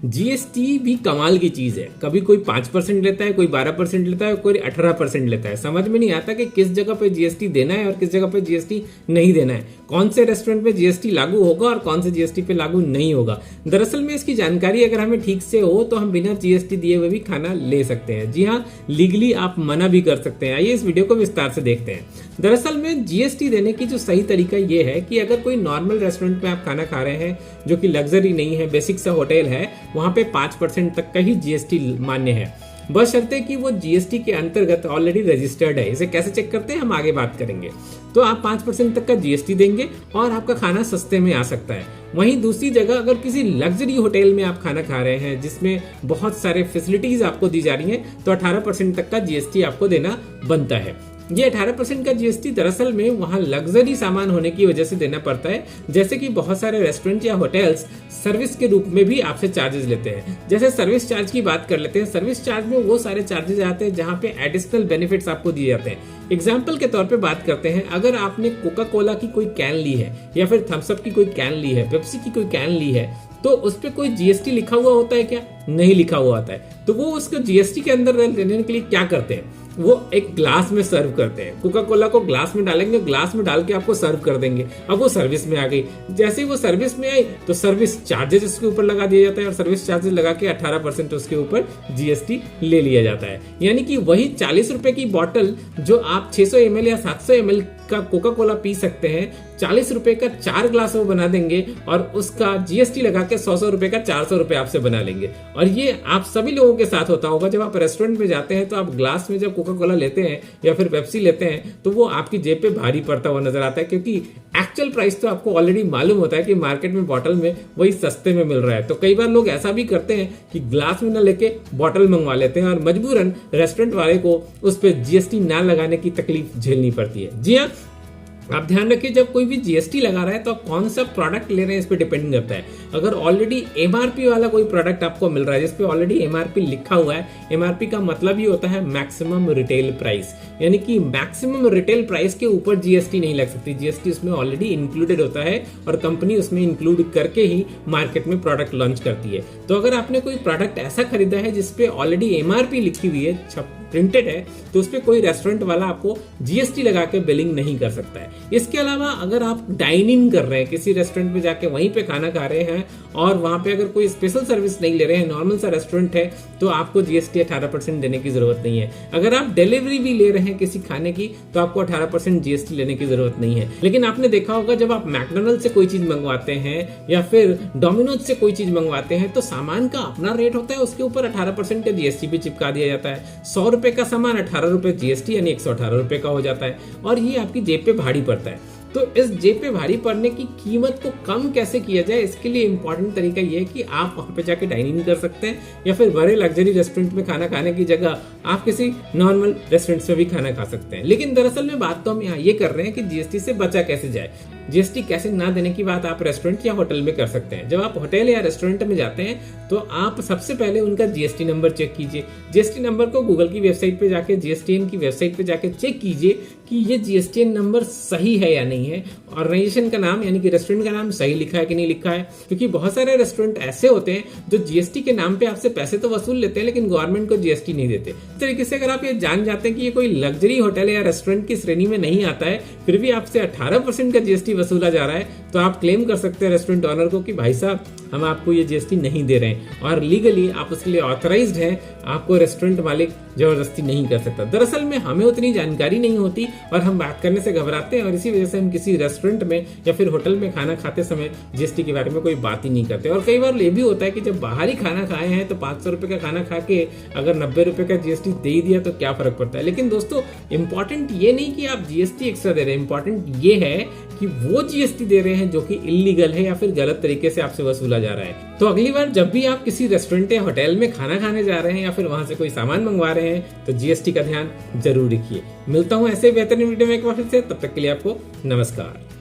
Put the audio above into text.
GST भी कमाल की चीज है। कभी कोई 5% लेता है, कोई 12% लेता है, कोई 18% लेता है। समझ में नहीं आता कि किस जगह पे जीएसटी देना है और किस जगह पे जीएसटी नहीं देना है, कौन से रेस्टोरेंट पे जीएसटी लागू होगा और कौन से जीएसटी पे लागू नहीं होगा। दरअसल में इसकी जानकारी अगर हमें ठीक से हो तो हम बिना जीएसटी दिए हुए भी खाना ले सकते हैं। जी हाँ, लीगली आप मना भी कर सकते हैं। आइए इस वीडियो को विस्तार से देखते हैं। दरअसल में जीएसटी देने की जो सही तरीका ये है कि अगर कोई नॉर्मल रेस्टोरेंट में आप खाना खा रहे हैं जो कि लग्जरी नहीं है, बेसिक सा होटल है, वहां पे 5% तक का ही जीएसटी मान्य है, बशर्ते कि वो जीएसटी के अंतर्गत ऑलरेडी रजिस्टर्ड है। इसे कैसे चेक करते हैं हम आगे बात करेंगे। तो आप 5% तक का जीएसटी देंगे और आपका खाना सस्ते में आ सकता है। वहीं दूसरी जगह अगर किसी लग्जरी होटल में आप खाना खा रहे हैं जिसमें बहुत सारे फैसिलिटीज आपको दी जा रही हैं, तो 18% तक का जीएसटी आपको देना बनता है। ये 18% का जीएसटी दरअसल में वहां लग्जरी सामान होने की वजह से देना पड़ता है, जैसे कि बहुत सारे रेस्टोरेंट या होटल्स सर्विस के रूप में भी आपसे चार्जेस लेते हैं। जैसे सर्विस चार्ज की बात कर लेते हैं। सर्विस चार्ज में वो सारे चार्जेस आते हैं जहां पे एडिशनल बेनिफिट्स आपको दिए जाते हैं। एग्जाम्पल के तौर पे बात करते हैं, अगर आपने कोका कोला की कोई कैन ली है या फिर थम्स अप की कोई कैन ली है, पेप्सी की कोई कैन ली है, तो उस पर कोई जीएसटी लिखा हुआ होता है क्या? नहीं लिखा हुआ होता है। तो वो उसको जीएसटी के अंदर लेने के लिए क्या करते हैं, वो एक ग्लास में सर्व करते हैं। कोका कोला को ग्लास में डालेंगे, ग्लास में डाल के आपको सर्व कर देंगे। अब वो सर्विस में आ गई। जैसे ही वो सर्विस में आई तो सर्विस चार्जेस उसके ऊपर लगा दिया जाता है और सर्विस चार्जेस लगा के 18% उसके ऊपर जीएसटी ले लिया जाता है। यानी कि वही 40 रुपए की बॉटल जो आप 600 ml या 700 ml का कोका कोला पी सकते हैं, 40 रुपए का 4 ग्लास वो बना देंगे और उसका जीएसटी लगा के 100 रुपए का 400 रुपए आपसे बना लेंगे। और ये आप सभी लोगों के साथ होता होगा। जब आप रेस्टोरेंट में जाते हैं तो आप ग्लास में जब कोका कोला लेते हैं या फिर पेप्सी लेते हैं तो वो आपकी जेब पे भारी पड़ता हुआ नजर आता है, क्योंकि एक्चुअल प्राइस तो आपको ऑलरेडी मालूम होता है कि मार्केट में बॉटल में वही सस्ते में मिल रहा है। तो कई बार लोग ऐसा भी करते हैं कि ग्लास में ना लेके बॉटल मंगवा लेते हैं और मजबूरन रेस्टोरेंट वाले को उस पर जीएसटी ना लगाने की तकलीफ झेलनी पड़ती है। जी हाँ, आप ध्यान रखिए, जब कोई भी जीएसटी लगा रहा है तो आप कौन सा प्रोडक्ट ले रहे हैं इस पे डिपेंड करता है। अगर ऑलरेडी एमआरपी वाला कोई प्रोडक्ट आपको मिल रहा है जिसपे ऑलरेडी एमआरपी लिखा हुआ है, एमआरपी का मतलब ही होता है मैक्सिमम रिटेल प्राइस, यानी कि मैक्सिमम रिटेल प्राइस के ऊपर जीएसटी नहीं लग सकती। जीएसटी उसमें ऑलरेडी इंक्लूडेड होता है और कंपनी उसमें इंक्लूड करके ही मार्केट में प्रोडक्ट लॉन्च करती है। तो अगर आपने कोई प्रोडक्ट ऐसा खरीदा है जिसपे ऑलरेडी एमआरपी लिखी हुई है, प्रिंटेड है, तो उस पर कोई रेस्टोरेंट वाला आपको जीएसटी लगा के बिलिंग नहीं कर सकता है। इसके अलावा अगर आप डाइन इन कर रहे हैं, किसी रेस्टोरेंट में जाके वहीं पे खाना खा रहे हैं और वहां पे अगर कोई स्पेशल सर्विस नहीं ले रहे हैं, नॉर्मल सा रेस्टोरेंट है, तो आपको जीएसटी 18% देने की जरूरत नहीं है। अगर आप डिलीवरी भी ले रहे हैं किसी खाने की तो आपको 18% जीएसटी लेने की जरूरत नहीं है। लेकिन आपने देखा होगा जब आप मैकडोनल्ड से कोई चीज मंगवाते हैं या फिर डोमिनोज से कोई चीज मंगवाते हैं तो सामान का अपना रेट होता है, उसके ऊपर 18% का जीएसटी भी चिपका दिया जाता है। 100 रुपए का सामान 18 रुपए जीएसटी यानी 118 रुपए का हो जाता है और ये आपकी जेब पे भारी पड़ता है। तो इस जेब पे भारी पड़ने की कीमत को कम कैसे किया जाए, इसके लिए इंपॉर्टेंट तरीका ये है कि आप वहां पे जाके डाइनिंग कर सकते हैं या फिर बड़े लग्जरी रेस्टोरेंट में खाना खाने की जगह आप किसी नॉर्मल रेस्टोरेंट से भी खाना खा सकते हैं। लेकिन दरअसल में बात तो हम यहाँ ये कर रहे हैं कि जीएसटी से बचा कैसे जाए। जीएसटी कैसे ना देने की बात आप रेस्टोरेंट या होटल में कर सकते हैं। जब आप होटल या रेस्टोरेंट में जाते हैं तो आप सबसे पहले उनका जीएसटी नंबर चेक कीजिए। जीएसटी नंबर को गूगल की वेबसाइट पे जाके, जीएसटीएन की वेबसाइट पे जाके चेक कीजिए कि ये जीएसटीएन नंबर सही है या नहीं है, ऑर्गेनाइजेशन का नाम यानी कि रेस्टोरेंट का नाम सही लिखा है कि नहीं लिखा है। क्योंकि बहुत सारे रेस्टोरेंट ऐसे होते हैं जो जीएसटी के नाम पे आपसे पैसे तो वसूल लेते हैं लेकिन गवर्नमेंट को जीएसटी नहीं देते। इस तरीके से अगर आप ये जान जाते हैं कि ये कोई लग्जरी होटल या रेस्टोरेंट की श्रेणी में नहीं आता है, फिर भी आपसे 18% का जीएसटी वसूला जा रहा है, तो आप क्लेम कर सकते हैं रेस्टोरेंट ऑनर को कि भाई साहब हम आपको ये जीएसटी नहीं दे रहे हैं, और लीगली आप उसके लिए ऑथराइज्ड हैं, आपको रेस्टोरेंट मालिक जबरदस्ती नहीं कर सकता। दरअसल में हमें उतनी जानकारी नहीं होती और हम बात करने से घबराते हैं और इसी वजह से हम किसी रेस्टोरेंट में या फिर होटल में खाना खाते समय जीएसटी के बारे में कोई बात ही नहीं करते। और कई बार ये भी होता है कि जब बाहर ही खाना खाए हैं तो 500 रुपए का खाना खा के अगर 90 रुपए का जीएसटी दे ही दिया तो क्या फर्क पड़ता है। लेकिन दोस्तों इंपॉर्टेंट ये नहीं कि आप जीएसटी एक्स्ट्रा दे रहे हैं, इंपॉर्टेंट ये है कि वो जीएसटी दे रहे हैं जो कि इलीगल है या फिर गलत तरीके से आपसे वसूला जा रहा है। तो अगली बार जब भी आप किसी रेस्टोरेंट या होटल में खाना खाने जा रहे हैं या फिर वहां से कोई सामान मंगवा रहे हैं तो जीएसटी का ध्यान जरूर रखिए। मिलता हूं ऐसे बेहतरीन वीडियो में एक बार फिर से, तब तक के लिए आपको नमस्कार।